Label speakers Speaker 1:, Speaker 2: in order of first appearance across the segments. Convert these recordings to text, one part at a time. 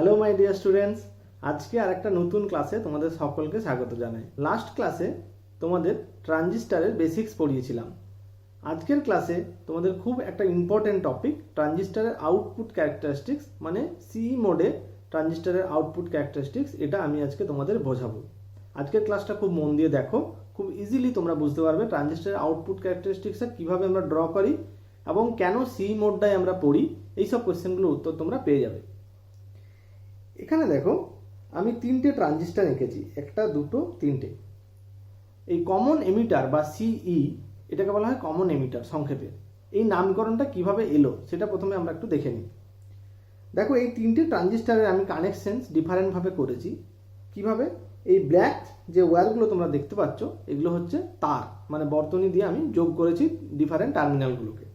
Speaker 1: Hello my dear students, আজকে আর একটা নতুন ক্লাসে তোমাদের সকলকে স্বাগত জানাই। লাস্ট ক্লাসে তোমাদের ট্রানজিস্টারের বেসিক্স পড়িয়েছিলাম। আজকের ক্লাসে তোমাদের খুব একটা ইম্পর্টেন্ট টপিক, ট্রানজিস্টারের আউটপুট ক্যারেক্টারিস্টিক্স, মানে সিই মোডে ট্রানজিস্টারের আউটপুট ক্যারেক্টারিস্টিক্স, এটা আমি আজকে তোমাদের বোঝাবো। আজকের ক্লাসটা খুব মন দিয়ে দেখো, খুব ইজিলি তোমরা বুঝতে পারবে ট্রানজিস্টারের আউটপুট ক্যারেক্টারিস্টিক্সটা কীভাবে আমরা ড্র করি এবং কেন সিই মোডটাই আমরা পড়ি। এইসব কোয়েশ্চেনগুলোর উত্তর তোমরা পেয়ে যাবে। এখানে দেখো, আমি তিনটে ট্রানজিস্টার এঁকেছি, একটা, দুটো, তিনটে। এই কমন এমিটার বা সিই, এটাকে বলা হয় কমন এমিটার সংক্ষেপে। এই নামকরণটা কিভাবে এলো সেটা প্রথমে আমরা একটু দেখে নিই। দেখো, এই তিনটে ট্রানজিস্টারের আমি কানেকশনস ডিফারেন্টভাবে করেছি। কিভাবে? এই ব্ল্যাক যে ওয়্যারগুলো তোমরা দেখতে পাচ্ছ, এগুলো হচ্ছে তার, মানে বর্তনী দিয়ে আমি যোগ করেছি ডিফারেন্ট টার্মিনালগুলোকে।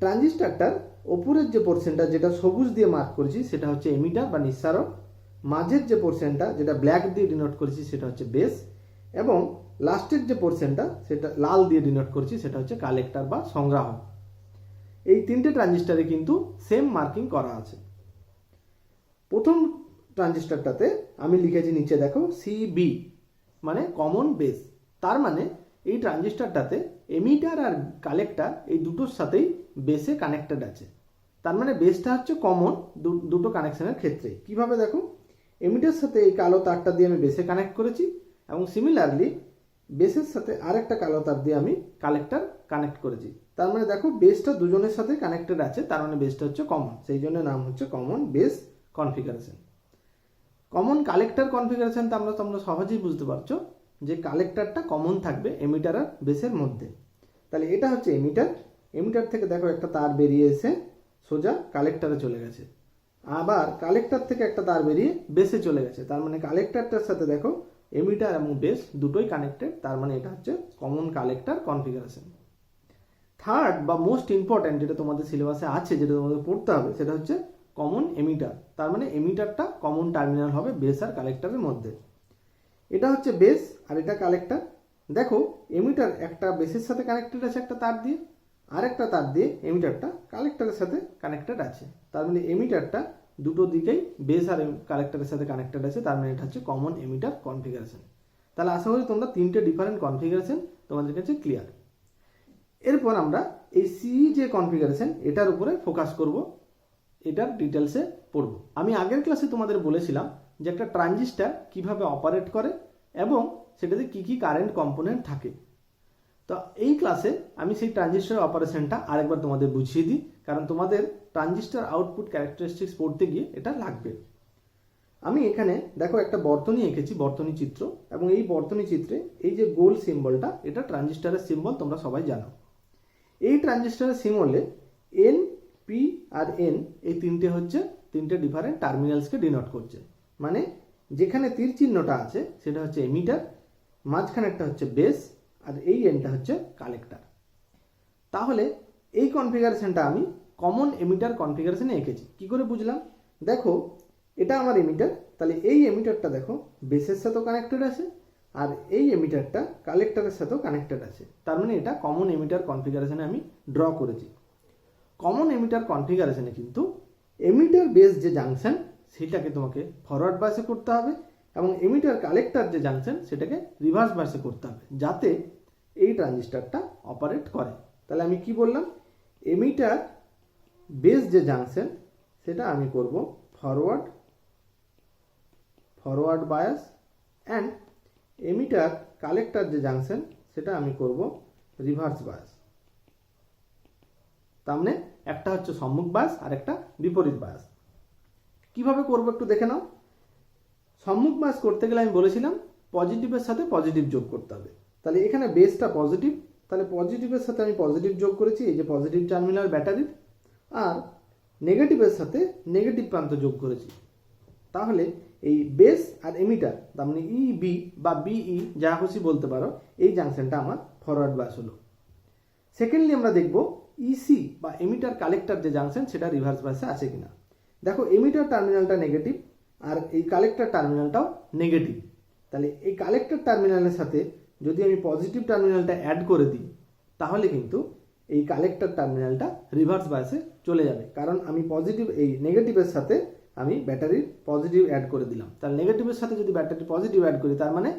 Speaker 1: ট্রানজিস্টারটার ওপরের যে পোর্শনটা, যেটা সবুজ দিয়ে মার্ক করেছি, সেটা হচ্ছে এমিটার বা নিঃসারক। মাঝের যে পোর্শনটা, যেটা ব্ল্যাক দিয়ে ডিনোট করেছি, সেটা হচ্ছে বেস। এবং লাস্টের যে পোর্শনটা, সেটা লাল দিয়ে ডিনোট করেছি, সেটা হচ্ছে কালেক্টর বা সংগ্রাহক। এই তিনটে ট্রানজিস্টারে কিন্তু সেম মার্কিং করা আছে। প্রথম ট্রানজিস্টারটাতে আমি লিখেছি নিচে দেখো সিবি, মানে কমন বেস। তার মানে এই ট্রানজিস্টারটাতে এমিটার আর কালেক্টর এই দুটোর সাথেই বেসে কানেক্টেড আছে। তার মানে বেসটা হচ্ছে কমন দুটো কানেকশনের ক্ষেত্রে। কিভাবে? দেখো, এমিটার সাথে এই কালো তারটা দিয়ে আমি বেসে কানেক্ট করেছি, এবং সিমিলারলি বেসের সাথে আরেকটা কালো তার দিয়ে আমি কালেক্টর কানেক্ট করেছি। তার মানে দেখো, বেসটা দুজনের সাথে কানেক্টেড আছে, তার মানে বেসটা হচ্ছে কমন, সেই জন্য নাম হচ্ছে common base configuration. Common collector configuration তো তোমরা সহজেই বুঝতে পারছো যে কালেক্টরটা কমন থাকবে এমিটার আর বেসের মধ্যে। তাহলে এটা হচ্ছে এমিটার। এমিটার থেকে দেখো একটা তার বেরিয়ে এসে সোজা কালেক্টরে চলে গেছে, আবার কালেক্টর থেকে একটা তার বেরিয়ে বেসে চলে গেছে। তার মানে কালেক্টরটার সাথে দেখো এমিটার এবং বেস দুটোই কানেক্টেড, তার মানে এটা হচ্ছে কমন কালেক্টর কনফিগারেশন। থার্ড বা মোস্ট ইম্পর্ট্যান্ট, যেটা তোমাদের সিলেবাসে আছে, যেটা তোমাদের পড়তে হবে, সেটা হচ্ছে কমন এমিটার। তার মানে এমিটারটা কমন টার্মিনাল হবে বেস আর কালেক্টরের মধ্যে। এটা হচ্ছে বেস আর এটা কালেক্টর। দেখো, এমিটার একটা বেসের সাথে কানেক্টেড আছে একটা তার দিয়ে, আর একটা তার দিয়ে এমিটারটা কালেক্টরের সাথে কানেক্টেড আছে। তার মানে এমিটারটা দুটো দিকেই বেস আর কালেক্টরের সাথে কানেক্টেড আছে, তার মানে এটা হচ্ছে কমন এমিটার কনফিগারেশন। তাহলে আশা করি তোমরা তিনটে ডিফারেন্ট কনফিগারেশন তোমাদের কাছে ক্লিয়ার। এরপর আমরা এই সিই যে কনফিগারেশন, এটার উপরে ফোকাস করব, এটার ডিটেলসে পড়ব। আমি আগের ক্লাসে তোমাদের বলেছিলাম যে একটা ট্রানজিস্টার কিভাবে অপারেট করে এবং সেটাতে কি কি কারেন্ট কম্পোনেন্ট থাকে। তো এই ক্লাসে আমি সেই ট্রানজিস্টার অপারেশনটা আরেকবার তোমাদের বুঝিয়ে দিই, কারণ তোমাদের ট্রানজিস্টার আউটপুট ক্যারেক্টারিস্টিক্স পড়তে গিয়ে এটা লাগবে। আমি এখানে দেখো একটা বর্তনী এঁকেছি, বর্তনী চিত্র, এবং এই বর্তনী চিত্রে এই যে গোল সিম্বলটা, এটা ট্রানজিস্টারের সিম্বল, তোমরা সবাই জানো। এই ট্রানজিস্টারের সিম্বলে এন, পি আর এন, এই তিনটে হচ্ছে তিনটে ডিফারেন্ট টার্মিনালসকে ডিনোট করছে। মানে যেখানে তীর চিহ্নটা আছে সেটা হচ্ছে এমিটার, মাঝখানেরটা হচ্ছে বেস, আর এই এনটা হচ্ছে কালেক্টর। তাহলে এই কনফিগারেশনটা আমি কমন এমিটার কনফিগারেশনে এঁকেছি। কি করে বুঝলাম? দেখো, এটা আমার এমিটার, তাহলে এই এমিটারটা দেখো বেসের সাথেও কানেক্টেড আছে, আর এই এমিটারটা কালেক্টরের সাথেও কানেক্টেড আছে। তার মানে এটা কমন এমিটার কনফিগারেশনে আমি ড্র করেছি। কমন এমিটার কনফিগারেশনে কিন্তু এমিটার বেস যে জাংশন, সেটাকে তোমাকে ফরওয়ার্ড বাসে করতে হবে, এবং এমিটার কালেক্টর যে জাংশন, সেটাকে রিভার্স বাসে করতে হবে, যাতে এই ট্রানজিস্টারটা অপারেট করে। তাহলে আমি কি বললাম? এমিটার বেস যে জাংশন, সেটা আমি করব forward bias, and emitter collector যে জাংশন, সেটা আমি করব রিভার্স বায়াস। তার মানে একটা হচ্ছে সম্মুখ বায়াস আর একটা বিপরীত বায়াস। কিভাবে করব একটু দেখে নাও। সম্মুখ বায়াস করতে গেলে আমি বলেছিলাম পজিটিভের সাথে পজিটিভ যোগ করতে হবে। তাহলে এখানে বেসটা পজিটিভ, তাহলে পজিটিভের সাথে আমি পজিটিভ যোগ করেছি, এই যে পজিটিভ টার্মিনাল ব্যাটারির, আর নেগেটিভের সাথে নেগেটিভ প্রান্ত যোগ করেছি। তাহলে এই বেস আর এমিটার, তার মানে ইবি বা বিই, যা খুশি বলতে পারো, এই জাংশনটা আমার ফরওয়ার্ড বায়াস হলো। সেকেন্ডলি আমরা দেখব ইসি বা এমিটার কালেক্টর যে জাংশন, সেটা রিভার্স বায়াসে আছে কিনা। দেখো, এমিটার টার্মিনালটা নেগেটিভ আর এই কালেক্টর টার্মিনালটাও নেগেটিভ। তাহলে এই কালেক্টর টার্মিনালের সাথে যদি আমি পজিটিভ টার্মিনালটা অ্যাড করে দিই, তাহলে কিন্তু এই কালেক্টর টার্মিনালটা রিভার্স বায়াসে চলে যাবে, কারণ আমি পজিটিভ এই নেগেটিভের সাথে আমি ব্যাটারির পজিটিভ অ্যাড করে দিলাম। তাহলে নেগেটিভের সাথে যদি ব্যাটারি পজিটিভ অ্যাড করি তার মানে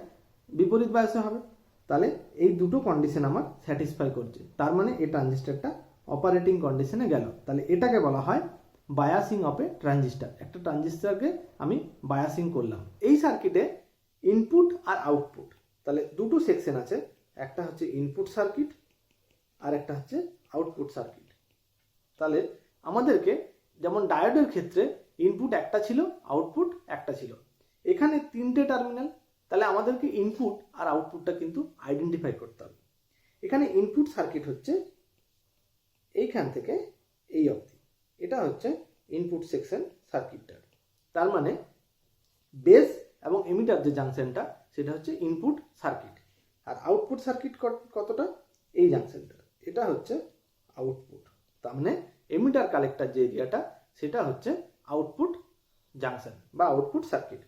Speaker 1: বিপরীত বায়াসে হবে। তাহলে এই দুটো কন্ডিশন আমার স্যাটিসফাই করছে, তার মানে এই ট্রানজিস্টারটা অপারেটিং কন্ডিশনে গেল। তাহলে এটাকে বলা হয় বায়াসিং অফ এ ট্রানজিস্টার। একটা ট্রানজিস্টারকে আমি বায়াসিং করলাম। এই সার্কিটে ইনপুট আর আউটপুট, তাহলে দুটো সেকশন আছে, একটা হচ্ছে ইনপুট সার্কিট আর একটা হচ্ছে আউটপুট সার্কিট। তাহলে আমাদেরকে যেমন ডায়োডের ক্ষেত্রে ইনপুট একটা ছিল, আউটপুট একটা ছিল, এখানে তিনটে টার্মিনাল, তাহলে আমাদেরকে ইনপুট আর আউটপুটটা কিন্তু আইডেন্টিফাই করতে হবে। এখানে ইনপুট সার্কিট হচ্ছে এইখান থেকে এই অবধি, এটা হচ্ছে ইনপুট সেকশন সার্কিটটার। তার মানে বেস এবং এমিটার যে জাংশনটা সেটা হচ্ছে ইনপুট সার্কিট, আর আউটপুট সার্কিট কতটা, এই জাংশনটা, এটা হচ্ছে আউটপুট। তার মানে এমিটার কালেক্টর যে এরিয়াটা সেটা হচ্ছে আউটপুট জাংশন বা আউটপুট সার্কিট।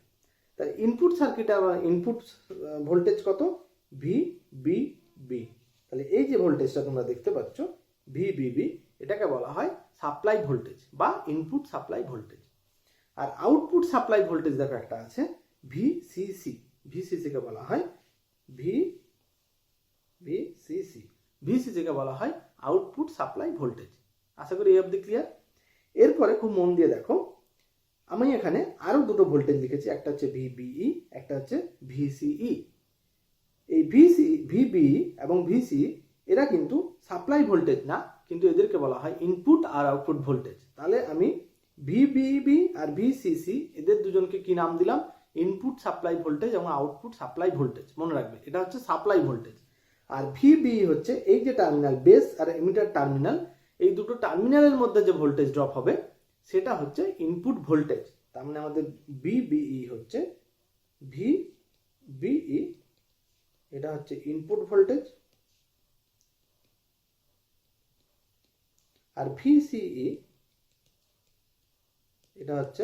Speaker 1: তাই ইনপুট সার্কিট আর ইনপুট ভোল্টেজ কত, VBB। তাহলে এই যে ভোল্টেজটা তোমরা দেখতে পাচ্ছ VBB, এটাকে বলা হয় সাপ্লাই ভোল্টেজ বা ইনপুট সাপ্লাই ভোল্টেজ। আর আউটপুট সাপ্লাই ভোল্টেজ দেখো একটা আছে VCC, VCC কে বলা হয় VCC কে বলা হয় আউটপুট সাপ্লাই ভোল্টেজ। আশা করি এই অবধি ক্লিয়ার। এরপরে খুব মন দিয়ে দেখো, আমি এখানে আরো দুটো ভোল্টেজ লিখেছি, একটা হচ্ছে VBE, একটা হচ্ছে VCE। এই VBE এবং VCE এরা কিন্তু সাপ্লাই ভোল্টেজ না, কিন্তু এদেরকে বলা হয় ইনপুট আর আউটপুট ভোল্টেজ। তাহলে আমি VBB আর VCC এদের দুজনকে কি নাম দিলাম, ইনপুট সাপ্লাই ভোল্টেজ এবং আউটপুট সাপ্লাই ভোল্টেজ। মনে রাখবে এটা হচ্ছে সাপ্লাই ভোল্টেজ। আর VBE হচ্ছে এই যে টার্মিনাল, বেস আর এমিটার টার্মিনাল, এই দুটো টার্মিনালের মধ্যে যে ভোল্টেজ ড্রপ হবে সেটা হচ্ছে ইনপুট ভোল্টেজ। তার মানে আমাদের VBE হচ্ছে VBE, এটা হচ্ছে ইনপুট ভোল্টেজ, আর VCE এটা হচ্ছে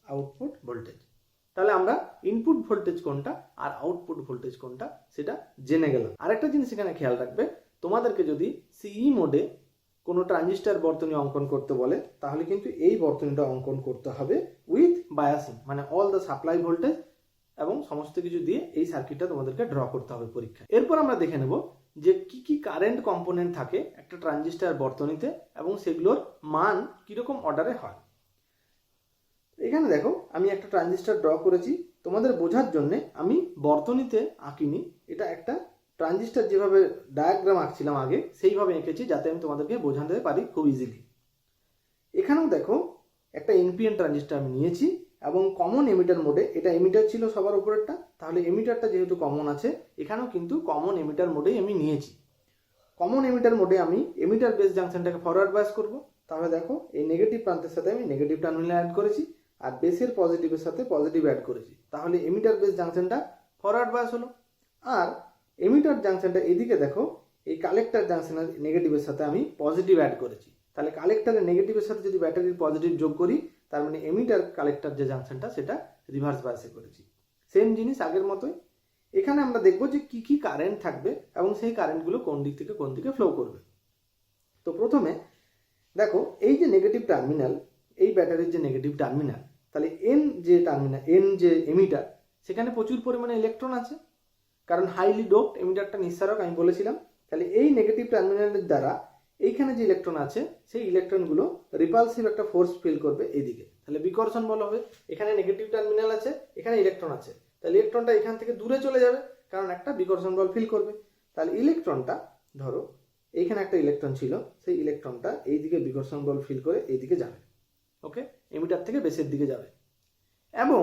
Speaker 1: আউটপুট ভোল্টেজ। তাহলে আমরা ইনপুট ভোল্টেজ কোনটা আর আউটপুট ভোল্টেজ কোনটা সেটা জেনে গেলাম। আরেকটা জিনিস এখানে খেয়াল রাখবে, তোমাদেরকে যদি সিই মোডে কোনো ট্রানজিস্টার বর্তনী অঙ্কন করতে বলে তাহলে কিন্তু এই বর্তনীটা অঙ্কন করতে হবে উইথ বায়াসিং, মানে অল দ্য সাপ্লাই ভোল্টেজ এবং সমস্ত কিছু দিয়ে এই সার্কিটটা তোমাদেরকে ড্র করতে হবে পরীক্ষায়। এরপর আমরা দেখে নেব যে কি কি কারেন্ট কম্পোনেন্ট থাকে একটা ট্রানজিস্টার বর্তনীতে এবং সেগুলোর মান কিরকম অর্ডারে হয়। এখানে দেখো আমি একটা ট্রানজিস্টার ড্র করেছি, তোমাদের বোঝার জন্য আমি বর্তনীতে আঁকিনি, এটা একটা ট্রানজিস্টার যেভাবে ডায়াগ্রাম আঁকছিলাম আগে সেইভাবে এঁকেছি যাতে আমি তোমাদেরকে বোঝাতে পারি খুব ইজিলি। এখানেও দেখো একটা এনপিএন ট্রানজিস্টার আমি নিয়েছি এবং কমন এমিটার মোডে, এটা এমিটার ছিল সবার উপরেরটা, তাহলে এমিটারটা যেহেতু কমন আছে এখানেও কিন্তু কমন এমিটার মোডেই আমি নিয়েছি। কমন এমিটার মোডে আমি এমিটার বেস জাংশনটাকে ফরওয়ার্ড বায়াস করব। তাহলে দেখো এই নেগেটিভ প্রান্তের সাথে আমি নেগেটিভ টার্মিনাল অ্যাড করেছি আর বেসের পজিটিভের সাথে পজিটিভ অ্যাড করেছি, তাহলে এমিটার বেস জাংশনটা ফরওয়ার্ড বায়াস হলো। আর এমিটার জাংশনটা এদিকে দেখো এই কালেক্টর জাংশনের নেগেটিভের সাথে আমি পজিটিভ অ্যাড করেছি, তাহলে কালেক্টরের নেগেটিভের সাথে যদি ব্যাটারির পজিটিভ যোগ করি তার মানে এমিটার কালেক্টর যে জাংশনটা সেটা রিভার্স বায়াসে করেছি। সেম জিনিস আগের মতোই। এখানে আমরা দেখব যে কি কি কারেন্ট থাকবে এবং সেই কারেন্টগুলো কোন দিক থেকে কোন দিকে ফ্লো করবে। তো প্রথমে দেখো এই যে নেগেটিভ টার্মিনাল, এই ব্যাটারির যে নেগেটিভ টার্মিনাল, তাহলে এন যে টার্মিনাল, এন যে এমিটার, সেখানে প্রচুর পরিমাণে ইলেকট্রন আছে, কারণ হাইলি ডোপড এমিটারটা নিঃসারক আমি বলেছিলাম। তাহলে এই নেগেটিভ টার্মিনালের দ্বারা এইখানে যে ইলেকট্রন আছে সেই ইলেকট্রনগুলো রিপালসিভ একটা ফোর্স ফিল করবে এইদিকে, তাহলে বিকর্ষণ বল হবে। এখানে নেগেটিভ টার্মিনাল আছে, এখানে ইলেকট্রন আছে, তাহলে ইলেকট্রনটা এখান থেকে দূরে চলে যাবে কারণ একটা বিকর্ষণ বল ফিল করবে। তাহলে ইলেকট্রনটা ধরো এইখানে একটা ইলেকট্রন ছিল, সেই ইলেকট্রনটা এইদিকে বিকর্ষণ বল ফিল করে এইদিকে যাবে, ওকে, এমিটার থেকে বেসের দিকে যাবে এবং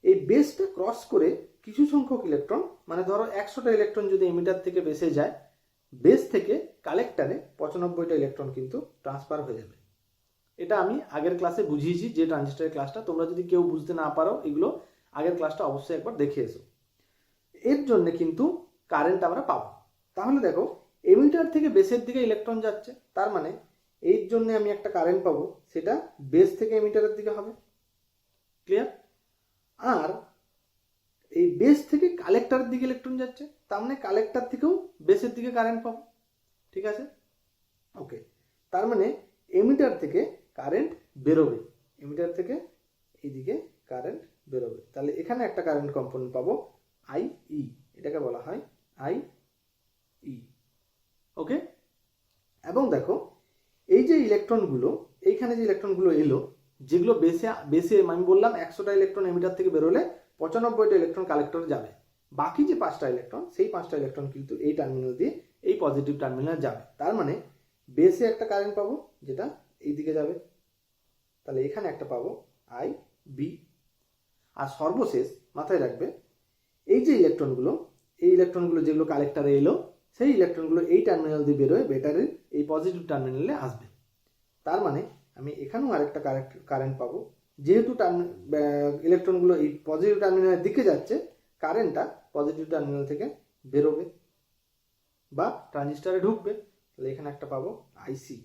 Speaker 1: এই বেসটা ক্রস করে কিছু সংখ্যক ইলেকট্রন, মানে ধরো 100টা ইলেকট্রন যদি এমিটার থেকে বেসে যায়, বেস থেকে কালেক্টরে 95টা ইলেকট্রন কিন্তু ট্রান্সফার হয়ে যাবে। এটা আমি আগের ক্লাসে বুঝিয়েছি, যে ট্রানজিস্টরের ক্লাসটা, তোমরা যদি কেউ বুঝতে না পারো এগুলো আগের ক্লাসটা অবশ্যই একবার দেখে এসো। এর জন্য কিন্তু কারেন্ট আমরা পাবো। তাহলে দেখো এমিটার থেকে বেসের দিকে ইলেকট্রন যাচ্ছে, তার মানে এর জন্য আমি একটা কারেন্ট পাবো, সেটা বেস থেকে এমিটারের দিকে হবে, ক্লিয়ার। আর এই বেস থেকে কালেক্টরের দিকে ইলেকট্রন যাচ্ছে, তার মানে কালেক্টর থেকেও বেসের দিকে কারেন্ট পাবো, ঠিক আছে, ওকে। তার মানে এমিটার থেকে কারেন্ট বেরোবে, এমিটার থেকে এইদিকে কারেন্ট বেরোবে। তাহলে এখানে একটা কারেন্ট কম্পোনেন্ট পাবো আই ই, এটাকে বলা হয় আই ই। ওকে, এবং দেখো এই যে ইলেকট্রনগুলো, এইখানে যে ইলেকট্রনগুলো এলো, যেগুলো বেসে আমি বললাম 100টা ইলেকট্রন এমিটার থেকে বেরোলে 95টা ইলেকট্রন কালেক্টরে যাবে, বাকি যে 5টা ইলেকট্রন, সেই 5টা ইলেকট্রন কিন্তু এই টার্মিনাল দিয়ে এই পজিটিভ টার্মিনালে যাবে। তার মানে বেসে একটা কারেন্ট পাবো যেটা এই দিকে যাবে, তাহলে এখানে একটা পাবো আই বি। আর সর্বশেষ মাথায় রাখবে এই যে ইলেকট্রনগুলো, এই ইলেকট্রনগুলো যেগুলো কালেক্টরে এলো, সেই ইলেকট্রনগুলো এই টার্মিনাল দিয়ে বেরোয় ব্যাটারির এই পজিটিভ টার্মিনালে আসবে। তার মানে আমি এখানেও আরেকটা কারেন্ট পাবো, যেহেতু ইলেকট্রনগুলো এই পজিটিভ টার্মিনালের দিকে যাচ্ছে, কারেন্টটা পজিটিভ টার্মিনাল থেকে বেরোবে বা ট্রানজিস্টরে ঢুকবে, তাহলে এখানে একটা পাবো আইসি।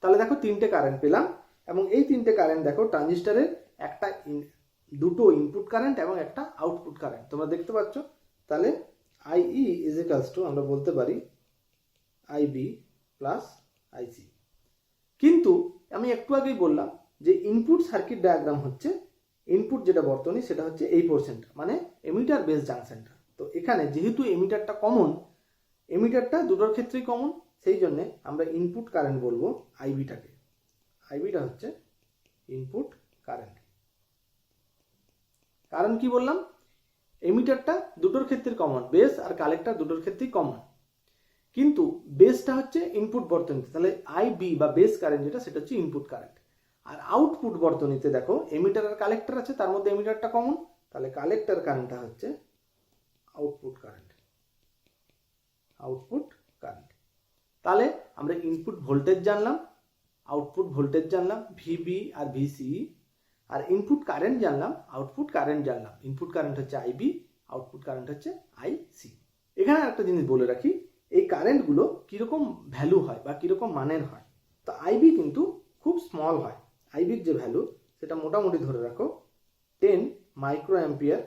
Speaker 1: তাহলে দেখো তিনটে কারেন্ট পেলাম, এবং এই তিনটে কারেন্ট দেখো ট্রানজিস্টরের দুটো ইনপুট কারেন্ট এবং একটা আউটপুট কারেন্ট তোমরা দেখতে পাচ্ছ। তাহলে আইই ইজ ইকুয়ালস টু আমরা বলতে পারি আইবি প্লাস আইসি। কিন্তু আমি একটু আগেই বললাম যে ইনপুট সার্কিট ডায়াগ্রাম হচ্ছে, ইনপুট যেটা বর্তনী সেটা হচ্ছে এই পোর্শনটা, মানে এমিটার বেস জাংশনটা। তো এখানে যেহেতু এমিটারটা কমন, এমিটারটা দুটোর ক্ষেত্রেই কমন, সেই জন্য আমরা ইনপুট কারেন্ট বলবো আইবিটাকে। আইবিটা হচ্ছে ইনপুট কারেন্ট। কারণ কি বললাম, এমিটারটা দুটোর ক্ষেত্রে কমন, বেস আর কালেক্টর দুটোর ক্ষেত্রেই কমন, কিন্তু বেসটা হচ্ছে ইনপুট বর্তনীতে, তাহলে আইবি বা বেস কারেন্ট যেটা সেটা হচ্ছে ইনপুট কারেন্ট। আর আউটপুট বর্তনীতে দেখো এমিটার আর কালেক্টর আছে, তার মধ্যে এমিটারটা কমন, তাহলে কালেক্টর কারেন্টটা হচ্ছে আউটপুট কারেন্ট। আউটপুট কারেন্ট, তাহলে আমরা ইনপুট ভোল্টেজ জানলাম, আউটপুট ভোল্টেজ জানলাম ভিবি আর ভিসি, আর ইনপুট কারেন্ট জানলাম, আউটপুট কারেন্ট জানলাম। ইনপুট কারেন্ট হচ্ছে আইবি, আউটপুট কারেন্ট হচ্ছে আইসি। এখানে একটা জিনিস বলে রাখি, এই কারেন্টগুলো কীরকম ভ্যালু হয় বা কীরকম মানের হয়। তো আইবি কিন্তু খুব স্মল হয়, আইবির যে ভ্যালু সেটা মোটামুটি ধরে রাখো 10 মাইক্রো অ্যাম্পিয়ার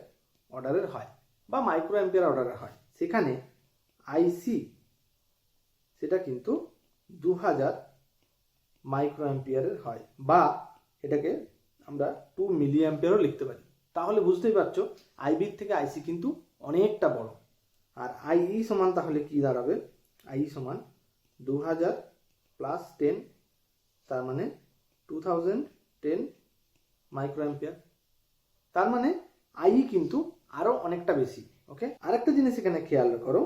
Speaker 1: অর্ডারের হয় বা মাইক্রো অ্যাম্পিয়ার অর্ডারের হয়। সেখানে আইসি সেটা কিন্তু 2000 মাইক্রো অ্যাম্পিয়ারের হয়, বা এটাকে আমরা 2 মিলি অ্যাম্পিয়ারও লিখতে পারি। তাহলে বুঝতেই পারছো আইবির থেকে আইসি কিন্তু অনেকটা বড়। আর আইই সমান তাহলে কি দাঁড়াবে, আইই সমান 2000 প্লাস 10, তার মানে 2010 মাইক্রো অ্যাম্পিয়ার। তার মানে আইই কিন্তু আরও অনেকটা বেশি। ওকে, আরেকটা জিনিস এখানে খেয়াল করো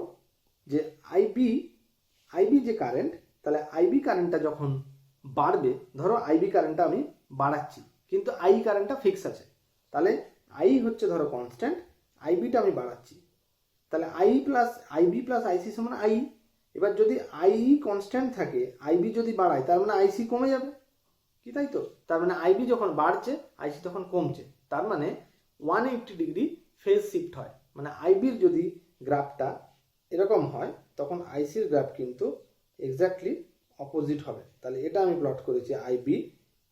Speaker 1: যে আইবি যে কারেন্ট, তাহলে আইবি কারেন্টটা যখন বাড়বে, ধরো আইবি কারেন্টটা আমি বাড়াচ্ছি কিন্তু আই কারেন্টটা ফিক্স আছে, তাহলে আই হচ্ছে ধরো কনস্ট্যান্ট, আইবিটা আমি বাড়াচ্ছি, তাহলে আইবি প্লাস আইসি সমান আই। এবার যদি আই কনস্ট্যান্ট থাকে, আইবি যদি বাড়ায়, তার মানে আইসি কমে যাবে, কি তাই তো? তার মানে আইবি যখন বাড়ছে আইসি তখন কমছে, তার মানে 180 ডিগ্রি ফেজ শিফট হয়। মানে আইবির যদি গ্রাফটা এরকম হয়, তখন আইসির গ্রাফ কিন্তু এক্স্যাক্টলি অপোজিট হবে। তাহলে এটা আমি প্লট করেছি আইবি,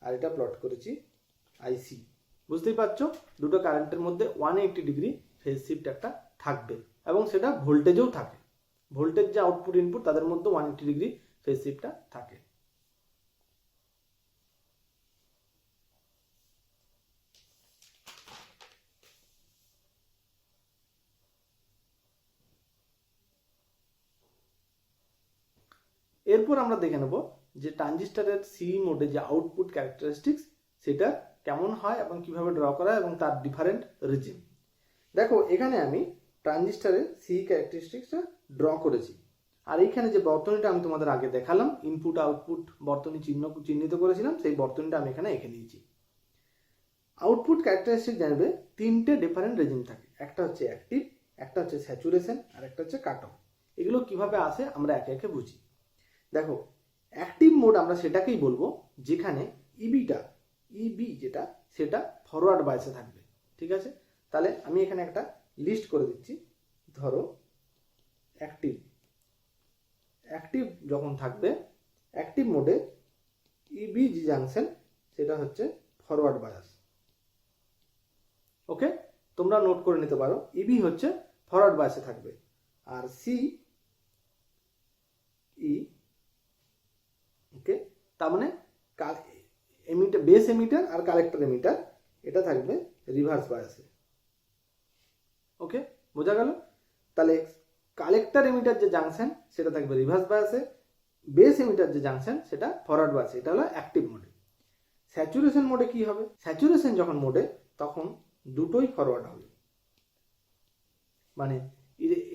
Speaker 1: আর এটা প্লট করেছি আইসি। বুঝতেই পারছো দুটো কারেন্টের মধ্যে 180 ডিগ্রি ফেজ শিফট একটা থাকবে, এবং সেটা ভোল্টেজেও থাকে। ভোল্টেজ যে আউটপুট ইনপুট তাদের মধ্যে 180 ডিগ্রি ফেজ শিফটটা থাকে। এরপর আমরা দেখে নেব যে ট্রানজিস্টরের সি মোডে যে আউটপুট ক্যারেক্টারিস্টিক্স সেটা কেমন হয় এবং কিভাবে ড্র করা হয় এবং তার ডিফারেন্ট রিজিম। দেখো এখানে আমি ট্রানজিস্টরের সি ক্যারেক্টারিস্টিক্সটা ড্র করেছি, আর এইখানে যে বর্তনীটা আমি তোমাদের আগে দেখালাম, ইনপুট আউটপুট বর্তনী চিহ্নিত করেছিলাম, সেই বর্তনীটা আমি এখানে এঁকে নিয়েছি। আউটপুট ক্যারেক্টারিস্টিক জানবে তিনটে ডিফারেন্ট রেজিম থাকে, একটা হচ্ছে অ্যাক্টিভ, একটা হচ্ছে স্যাচুরেশন, আর একটা হচ্ছে কাট অফ। এগুলো কিভাবে আসে আমরা একে একে বুঝি। দেখো অ্যাক্টিভ মোড আমরা সেটাকেই বলবো যেখানে ইবি যেটা সেটা ফরওয়ার্ড বায়াসে থাকবে। ঠিক আছে, তাহলে আমি এখানে একটা লিস্ট করে দিচ্ছি। ধরো অ্যাক্টিভ যখন থাকবে, অ্যাক্টিভ মোডে ইবি যে জাংশন সেটা হচ্ছে ফরওয়ার্ড বায়াস। ওকে, তোমরা নোট করে নিতে পারো, ইবি হচ্ছে ফরওয়ার্ড বায়াসে থাকবে, আর ওকে, তার মানে বেস এমিটার আর কালেক্টর এমিটার এটা থাকবে রিভার্স বায়াসে। ওকে, বোঝা গেল? তাহলে কালেক্টর এমিটার যে জাংশন সেটা থাকবে রিভার্স বায়াসে, বেস এমিটার যে জাংশন সেটা ফরওয়ার্ড বায়াসে। এটা হলো অ্যাক্টিভ মোডে। স্যাচুরেশন মোডে কি হবে? স্যাচুরেশন যখন মোডে তখন দুটোই ফরওয়ার্ড হবে, মানে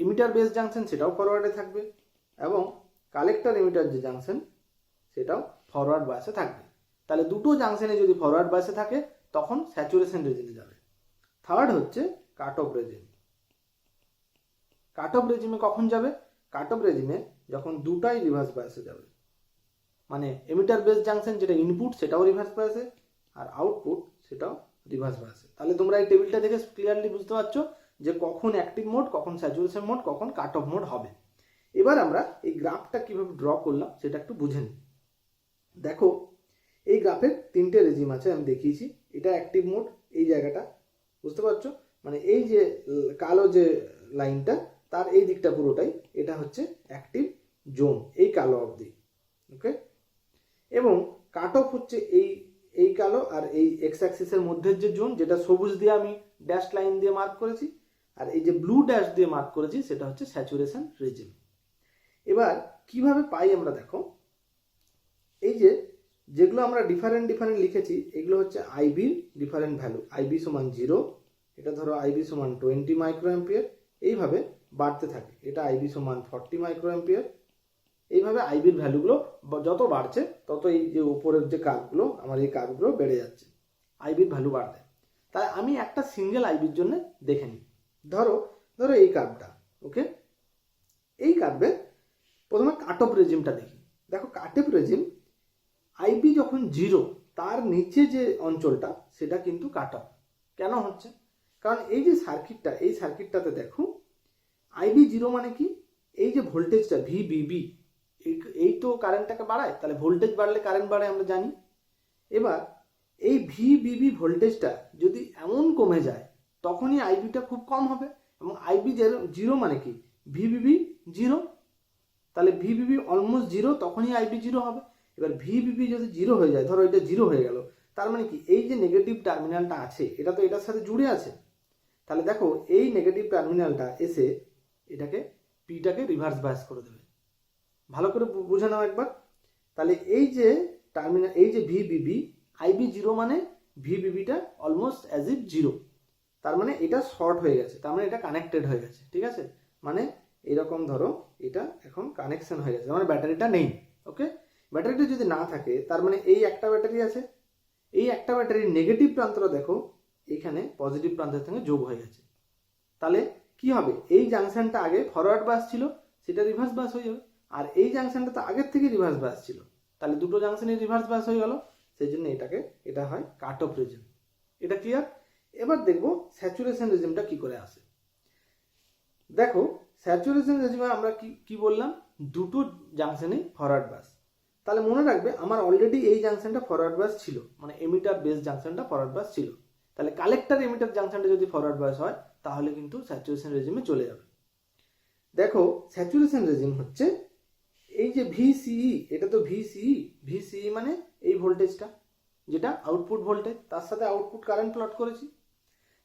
Speaker 1: এমিটার বেস জাংশন সেটাও ফরওয়ার্ডে থাকবে এবং কালেক্টর এমিটার যে জাংশন সেটাও ফরওয়ার্ড বায়াসে থাকবে। তাহলে দুটো জাংশনে যদি ফরওয়ার্ড বায়াসে থাকে তখন স্যাচুরেশন রেজিমে যাবে। থার্ড হচ্ছে cut off regime. Cut off রেজিমে কখন যাবে? কাট অফ রেজিমে যখন দুটাই রিভার্স বায়াসে যাবে, মানে এমিটার বেস জাংশন যেটা ইনপুট সেটাও রিভার্স বায়াসে আর আউটপুট সেটাও রিভার্স বায়াসে। তাহলে তোমরা এই টেবিলটা দেখে ক্লিয়ারলি বুঝতে পারছো যে কখন অ্যাক্টিভ মোড, কখন স্যাচুরেশন মোড, কখন কাট অফ মোড হবে। এবার আমরা এই গ্রাফটা কিভাবে ড্র করলাম সেটা একটু বুঝে নিই। দেখো এই গ্রাফের তিনটে রেজিম আছে, আমি দেখিয়েছি। এটা অ্যাক্টিভ মোড, এই জায়গাটা বুঝতে পারছো, মানে এই যে কালো যে লাইনটা তার এই দিকটা পুরোটাই এটা হচ্ছে অ্যাক্টিভ জোন, এই কালো অবধি। ওকে, এবং কাট অফ হচ্ছে এই কালো আর এই এক্স অ্যাক্সিসের মধ্যের যে জোন, যেটা সবুজ দিয়ে আমি ড্যাশ লাইন দিয়ে মার্ক করেছি, আর এই যে ব্লু ড্যাশ দিয়ে মার্ক করেছি সেটা হচ্ছে স্যাচুরেশন রেজিম। এবার কিভাবে পাই আমরা, দেখো এই যে যেগুলো আমরা ডিফারেন্ট লিখেছি এগুলো হচ্ছে আইবির ডিফারেন্ট ভ্যালু। আইবি সমান 0, এটা ধরো আইবি সমান 20 মাইক্রোঅ্যাম্পিয়ার, এইভাবে বাড়তে থাকে। এটা আইবি সমান 40 মাইক্রোঅ্যাম্পিয়ার। এইভাবে আইবির ভ্যালুগুলো যত বাড়ছে তত এই যে উপরের যে কার্ভগুলো, আমার এই কার্ভগুলো বেড়ে যাচ্ছে, আইবির ভ্যালু বাড়বে। তাই আমি একটা সিঙ্গেল আইবির জন্য দেখে নিই। ধরো এই কার্ভটা। ওকে, এই কার্ভে প্রথমে কাট অফ রেজিমটা দেখি। দেখো কাট অফ রেজিম আইবি যখন 0 তার নিচে যে অঞ্চলটা সেটা কিন্তু কাট অফ। কেন হচ্ছে? কারণ এই যে সার্কিটটা, এই সার্কিটটাতে দেখো আইবি 0 মানে কি, এই যে ভোল্টেজটা ভিবিবি, এই তো কারেন্টটাকে বাড়ায়, তাহলে ভোল্টেজ বাড়লে কারেন্ট বাড়ে আমরা জানি। এবার এই ভিবিবি ভোল্টেজটা যদি এমন কমে যায় তখনই আইবিটা খুব কম হবে, এবং আইবি 0 মানে কি, ভিবিবি 0, তাহলে ভিবিবি অলমোস্ট 0, তখনই আইবি 0 হবে। এবার ভিবিবি যদি 0 হয়ে যায়, ধরো এটা 0 হয়ে গেল, তার মানে কি এই যে নেগেটিভ টার্মিনালটা আছে এটা তো এটার সাথে জুড়ে আছে। তাহলে দেখো এই নেগেটিভ টার্মিনালটা এসে এটাকে পিটাকে রিভার্স বায়াস করে দেবে। ভালো করে বুঝে নাও একবার। তাহলে এই যে টার্মিনাল, এই যে ভিবিবি, আইবি 0 মানে ভিবিবিটা অলমোস্ট অ্যাজ ইফ 0, তার মানে এটা শর্ট হয়ে গেছে, তার মানে এটা কানেক্টেড হয়ে গেছে। ঠিক আছে, মানে এরকম ধরো এটা এখন কানেকশন হয়ে গেছে, মানে ব্যাটারিটা নেই। ওকে, ব্যাটারিটা যদি না থাকে তার মানে এই একটা ব্যাটারি আছে, এই একটা ব্যাটারির নেগেটিভ প্রান্তটা দেখো এখানে পজিটিভ প্রান্তের সঙ্গে যোগ হয়ে গেছে। তাহলে কি হবে, এই জাংশনটা আগে ফরওয়ার্ড বাস ছিল সেটা রিভার্স বাস হয়ে যাবে, আর এই জাংশনটা তো আগের থেকে রিভার্স বাস ছিল, তাহলে দুটো জাংশনে রিভার্স বাস হয়ে গেল। সেই জন্য এটা হয় কাট অফ রেজিম। এটা ক্লিয়ার? এবার দেখবো স্যাচুরেশন রেজিমটা কি করে আসে। দেখো স্যাচুরেশন রেজিমে আমরা কি বললাম, দুটো জাংশনে ফরওয়ার্ড বাস। তাহলে মনে রাখবে আমার অলরেডি এই জাংশনটা ফরওয়ার্ড বাস ছিল, মানে এমিটার বেস জাংশনটা ফরওয়ার্ড বাস ছিল। তাহলে কালেক্টর এমিটার জাংশনটা যদি ফরওয়ার্ড বাস হয় তাহলে কিন্তু স্যাচুরেশন রেজিমে চলে যাবে। দেখো স্যাচুরেশন রেজিম হচ্ছে এই যে ভিসিই, এটা তো ভিসিই মানে এই ভোল্টেজটা যেটা আউটপুট ভোল্টেজ, তার সাথে আউটপুট কারেন্ট প্লট করেছি।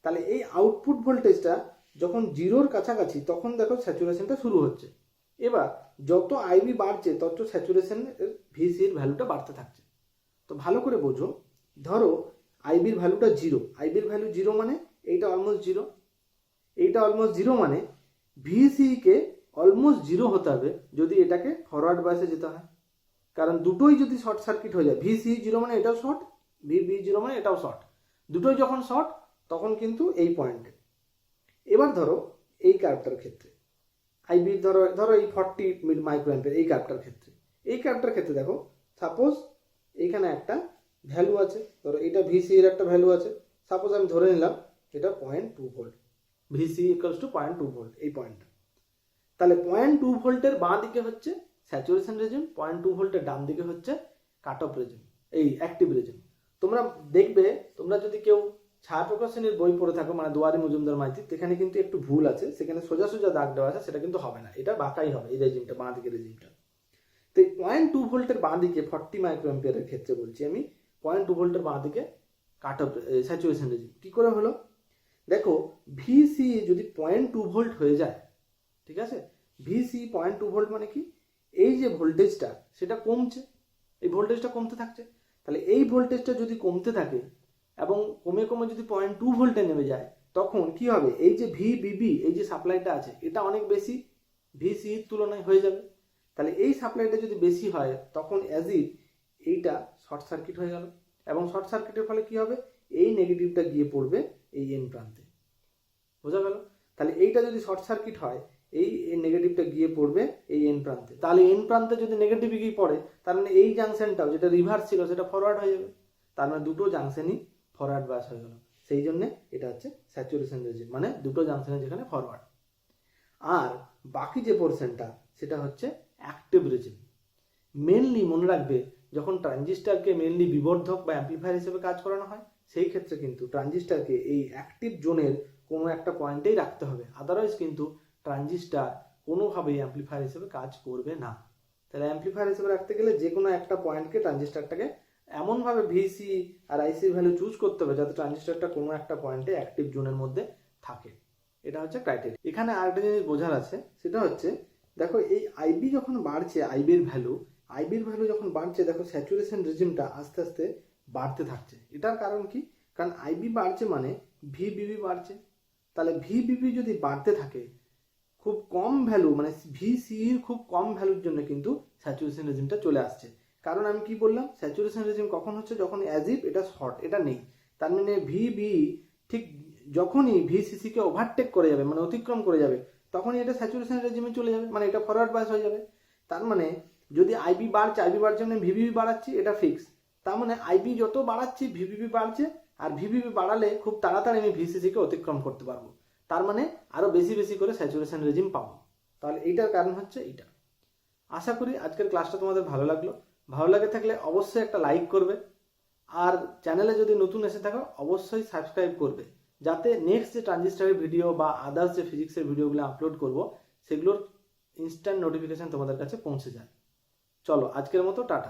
Speaker 1: তাহলে এই আউটপুট ভোল্টেজটা যখন 0-র কাছাকাছি তখন দেখো স্যাচুরেশনটা শুরু হচ্ছে। এবার যত আইবি বাড়ছে তত স্যাচুরেশন ভিসির ভ্যালুটা বাড়তে থাকছে। তো ভালো করে বোঝো, ধরো আইবির ভ্যালুটা 0, আইবির ভ্যালু 0 মানে এইটা অলমোস্ট 0, এইটা অলমোস্ট 0 মানে ভিসিকে অলমোস্ট 0 হতে হবে যদি এটাকে ফরওয়ার্ড বাসে যেতে হয়। কারণ দুটোই যদি শর্ট সার্কিট হয়ে যায়, ভিসি 0 মানে এটাও শর্ট, ভিবি 0 মানে এটাও শর্ট, দুটোই যখন শর্ট তখন কিন্তু এই পয়েন্টে। এবার ধরো এই কার্ভটার ক্ষেত্রে আইবি ধরো এই 40 মাইক্রোঅ্যাম্পিয়ার, এই কার্ভটার ক্ষেত্রে দেখো সাপোজ এইখানে একটা ভ্যালু আছে, ধরো এটা ভিসি এর একটা ভ্যালু আছে, সাপোজ আমি ধরে নিলাম এটা 0.2 volt, VC equals to 0.2 volt, এই পয়েন্টটা। তাহলে 0.2 ভোল্টের বাঁ দিকে হচ্ছে স্যাচুরেশন রেজিম, 0.2 ভোল্টের ডান দিকে হচ্ছে কাট অফ রেজিম, এই অ্যাক্টিভ রেজিম। তোমরা দেখবে, তোমরা যদি কেউ ছায়াপ্রকাশ শ্রেণীর বই পড়ে থাকো, মানে দুয়ারি মজুমদার মাইতি, সেখানে কিন্তু একটু ভুল আছে, সেখানে সোজা দাগ দেওয়া আছে, সেটা কিন্তু হবে না, এটা বাঁকাই হবে এই রেজিমটা, বাঁ দিকের রেজিমটা। তো 0.2 ভোল্টের বাঁ দিকে 40 মাইক্রোঅ্যাম্পিয়ারের ক্ষেত্রে বলছি আমি, 0.2 ভোল্টের বাঁ দিকে কাট অফ স্যাচুরেশন রেজিম। কী করে হলো? দেখো ভিসি যদি 0.2 ভোল্ট হয়ে যায়, ঠিক আছে, ভিসি 0.2 ভোল্ট মানে কি, এই যে ভোল্টেজটা সেটা কমছে, এই ভোল্টেজটা কমতে থাকছে। তাহলে এই ভোল্টেজটা যদি কমতে থাকে এবং কমে কমে যদি 0.2 ভোল্টে নেমে যায়, তখন কি হবে, এই যে ভিবিবি এই যে সাপ্লাইটা আছে এটা অনেক বেশি ভিসির তুলনায় হয়ে যাবে। তাহলে এই সাপ্লাইটা যদি বেশি হয় তখন অ্যাজ ইফ এইটা শর্ট সার্কিট হয়ে গেল, এবং শর্ট সার্কিটের ফলে কি হবে, এই নেগেটিভটা গিয়ে পড়বে এই এন প্রান্তে। বোঝা গেল? তাহলে এইটা যদি শর্ট সার্কিট হয়, এই নেগেটিভটা গিয়ে পড়বে এই এন প্রান্তে। তাহলে এন প্রান্তে যদি নেগেটিভ গিয়ে পড়ে, তার মানে এই জাংশনটাও যেটা রিভার্স ছিল সেটা ফরওয়ার্ড হয়ে যাবে। তার মানে দুটো জাংশনই ফরওয়ার্ড বায়াস হয়ে গেল। সেই জন্য এটা হচ্ছে স্যাচুরেশন রেজিম, মানে দুটো জাংশনের যেখানে ফরওয়ার্ড। আর বাকি যে পোর্শনটা সেটা হচ্ছে অ্যাক্টিভ রেজিম। মেনলি মনে রাখবে, যখন ট্রানজিস্টারকে মেনলি বিবর্ধক বা অ্যাম্প্লিফায়ার হিসেবে কাজ করানো হয়, সেই ক্ষেত্রে কিন্তু ট্রানজিস্টারকে এই অ্যাক্টিভ জোনের কোনো একটা পয়েন্টেই রাখতে হবে, আদারওয়াইজ কিন্তু ট্রানজিস্টার কোনোভাবেই অ্যাম্প্লিফায়ার হিসেবে কাজ করবে না। তাহলে অ্যাম্প্লিফায়ার হিসেবে রাখতে গেলে যে কোনো একটা পয়েন্টকে ট্রানজিস্টারটাকে এমনভাবে ভিসি আর আইসি ভ্যালু চুজ করতে হবে যাতে ট্রানজিস্টারটা কোনো একটা পয়েন্টে অ্যাক্টিভ জোনের মধ্যে থাকে। এটা হচ্ছে ক্রাইটেরিয়া। এখানে আরেকটা জিনিস বোঝার আছে, সেটা হচ্ছে দেখো এই আইবি যখন বাড়ছে, আইবির ভ্যালু যখন বাড়ছে, দেখো স্যাচুরেশন রেজিমটা আস্তে আস্তে বাড়তে থাকছে। এটার কারণ কি? কারণ আইবি বাড়ছে মানে ভিবিবি বাড়ছে। তাহলে ভিবিবি যদি বাড়তে থাকে, খুব কম ভ্যালু মানে ভিসির খুব কম ভ্যালুর জন্য কিন্তু স্যাচুরেশন রেজিমটা চলে আসছে। কারণ আমি কি বললাম, স্যাচুরেশন রেজিম কখন হচ্ছে, যখন অ্যাজ ইফ এটা শর্ট, এটা নেই। তার মানে ভিবি ঠিক যখনই ভিসিসিকে ওভারটেক করে যাবে, মানে অতিক্রম করে যাবে, তখনই এটা স্যাচুরেশন রেজিমে চলে যাবে, মানে এটা ফরওয়ার্ড বায়াস হয়ে যাবে। তার মানে যদি আইবি বাড়ছে মানে ভিবিবি বাড়াচ্ছি, এটা ফিক্স। তার মানে আইবি যত বাড়াচ্ছি ভিবিবি বাড়ছে, আর ভিবিবি বাড়ালে খুব তাড়াতাড়ি আমি ভিসিসিকে অতিক্রম করতে পারবো। তার মানে আরো বেশি বেশি করে স্যাচুরেশন রেজিম পাবো। তাহলে এইটার কারণ হচ্ছে এইটা। আশা করি আজকের ক্লাসটা তোমাদের ভালো লাগলো। ভালো লাগে থাকলে অবশ্যই একটা লাইক করবে, আর চ্যানেলে যদি নতুন এসে থাকো অবশ্যই সাবস্ক্রাইব করবে, যাতে নেক্সট যে ট্রানজিস্টারের ভিডিও বা আদার্স যে ফিজিক্সের ভিডিওগুলো আপলোড করব সেগুলোর ইনস্ট্যান্ট নোটিফিকেশন তোমাদের কাছে পৌঁছে যায়। চলো আজকের মতো টাটা।